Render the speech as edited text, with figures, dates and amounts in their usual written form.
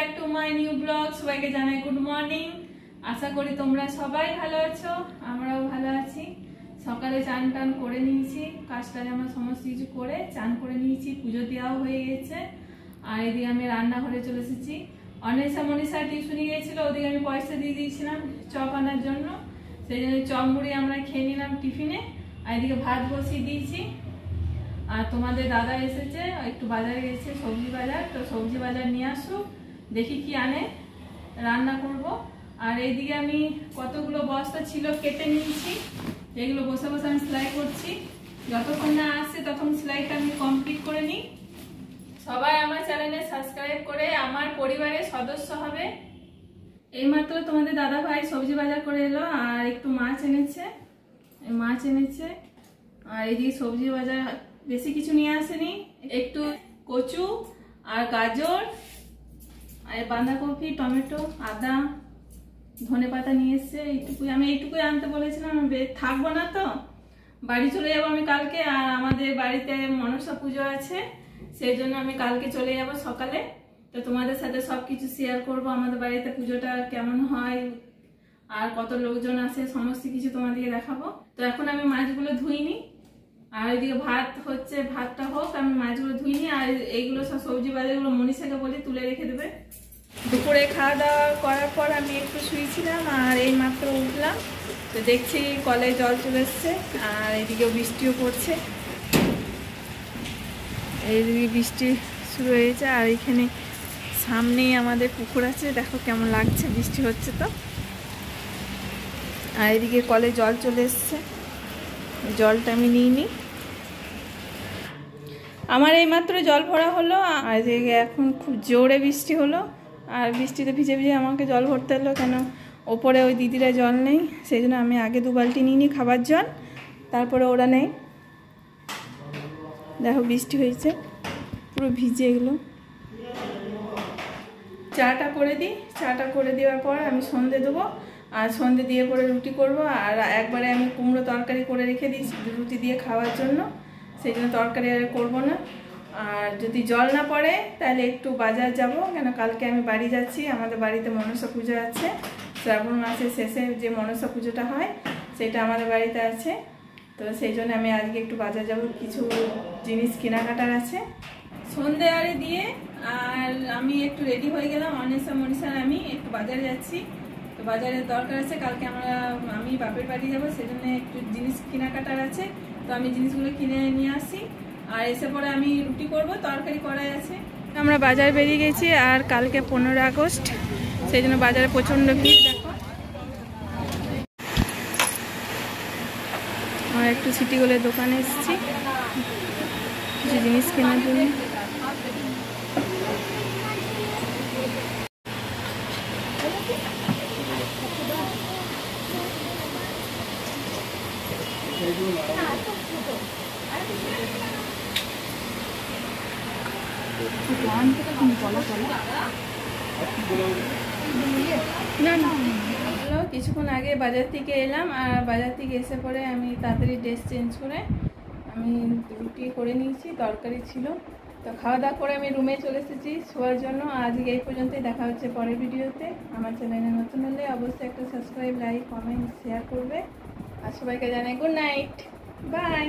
Back to my new blog. সবাইকে জানাই good morning. আশা করি তোমরা সবাই ভালো আছো, আমরাও ভালো আছি। সকালে চান টান করে নিয়েছি, কাজটা আমার সমস্ত কিছু করে চান করে নিয়েছি, পুজো দেওয়াও হয়ে গেছে। আর এদিকে আমি রান্নাঘরে চলে এসেছি। অনেসা মনীষা টিউশনি গিয়েছিল, ওদিকে আমি পয়সা দিয়ে দিয়েছিলাম চপ আনার জন্য। সেই জন্য চপ মুড়ি আমরা খেয়ে নিলাম টিফিনে। আর এদিকে ভাত বসিয়ে দিয়েছি। আর তোমাদের দাদা এসেছে, একটু বাজারে গেছে, সবজি বাজার। তো সবজি বাজার নিয়ে আসুক, দেখি কি আনে, রান্না করব। আর এইদিকে আমি কতগুলো বস্তা ছিল কেটে নিয়েছি, এগুলো বসে বসে আমি সেলাই করছি। যতক্ষণ না আসছে তখন সেলাইটা আমি কমপ্লিট করে নিই। সবাই আমার চ্যানেলে সাবস্ক্রাইব করে আমার পরিবারের সদস্য হবে। এইমাত্র তোমাদের দাদা ভাই সবজি বাজার করে এলো, আর একটু মাছ এনেছে। আর এইদিকে সবজি বাজার বেশি কিছু নিয়ে আসেনি, একটু কচু আর গাজর আর বাঁধাকপি, টমেটো, আদা, ধনেপাতা নিয়ে এসছে। আমি এইটুকুই আনতে বলেছিলাম, থাকবো না তো, বাড়ি চলে যাবো আমি কালকে। আর আমাদের বাড়িতে মনসা পুজো আছে, সেই জন্য আমি কালকে চলে যাব সকালে। তো তোমাদের সাথে সবকিছু শেয়ার করব, আমাদের বাড়িতে পুজোটা কেমন হয় আর কত লোকজন আসে, সমস্ত কিছু তোমাদেরকে দেখাবো। তো এখন আমি মাছগুলো ধুইনি, আর এদিকে ভাত হচ্ছে, ভাতটা হোক, আমি মাছগুলো ধুইনি। আর এইগুলো সব সবজি বাজারগুলো মনীষাকে বলি তুলে রেখে দেবে। দুপুরে খাওয়া দাওয়া করার পর আমি একটু শুয়েছিলাম, আর এই মাত্র উঠলাম। তো দেখছি কলে জল চলে এসছে, আর এদিকে বৃষ্টিও পড়ছে। এইদিকে বৃষ্টি শুরু হয়েছে, আর এখানে সামনেই আমাদের পুকুর আছে, দেখো কেমন লাগছে, বৃষ্টি হচ্ছে তো। আর এদিকে কলে জল চলে এসছে, জলটা আমি নিইনি। আমার এইমাত্র জল ভরা হলো, আর এখন খুব জোরে বৃষ্টি হলো। আর বৃষ্টিতে ভিজে ভিজে আমাকে জল ভরতে হলো, কেন ওপরে ওই দিদিরা জল নেই, সেই জন্য আমি আগে 2 বালতি নিয়ে নিই খাবার জল, তারপরে ওরা নেই। দেখো বৃষ্টি হয়েছে, পুরো ভিজে এগুলো। চাটা করে দিই, চাটা করে দেওয়ার পর আমি সন্ধে দেবো। আর সন্ধে দিয়ে পরে রুটি করব। আর একবারে আমি কুমড়ো তরকারি করে রেখে দিয়েছি রুটি দিয়ে খাওয়ার জন্য, সেই জন্য তরকারি আর করবো না। আর যদি জল না পড়ে তাহলে একটু বাজার যাব, কেন কালকে আমি বাড়ি যাচ্ছি। আমাদের বাড়িতে মনসা পুজো আছে, শ্রাবণ মাসের শেষে যে মনসা পুজোটা হয় সেটা আমাদের বাড়িতে আছে। তো সেই জন্য আমি আজকে একটু বাজার যাব, কিছু জিনিস কেনাকাটার আছে। সন্ধে আরে দিয়ে আর আমি একটু রেডি হয়ে গেলাম। অনেসা মনীষার আমি একটু বাজারে যাচ্ছি। তো বাজারের দরকার আছে, কালকে আমি বাপের বাড়ি যাবো, সেজন্য একটু জিনিস কেনাকাটার আছে। তো আমি জিনিসগুলো কিনে নিয়ে আসি, আর এসে পরে আমি রুটি করব, তরকারি করাই আছে। আমরা বাজার বেরিয়ে গেছি, আর কালকে 15 আগস্ট, সেই জন্য বাজারে প্রচণ্ড ভিড়। দেখো আর একটু সিটি গোলের দোকানে এসেছি কিছু জিনিস কেনার জন্য। কিছুক্ষণ আগে বাজার থেকে এলাম, আর বাজার থেকে এসে পরে আমি তাড়াতাড়ি ড্রেস চেঞ্জ করে আমি রুটি করে নিয়েছি, তরকারি ছিল। তো খাওয়া দাওয়া করে আমি রুমে চলে এসেছি শোয়ার জন্য। আজকে এই পর্যন্তই, দেখা হচ্ছে পরের ভিডিওতে। আমার চ্যানেলে নতুন হলে অবশ্যই একটা সাবস্ক্রাইব, লাইক, কমেন্ট, শেয়ার করবে। আর সবাইকে জানাই গুড নাইট, বাই।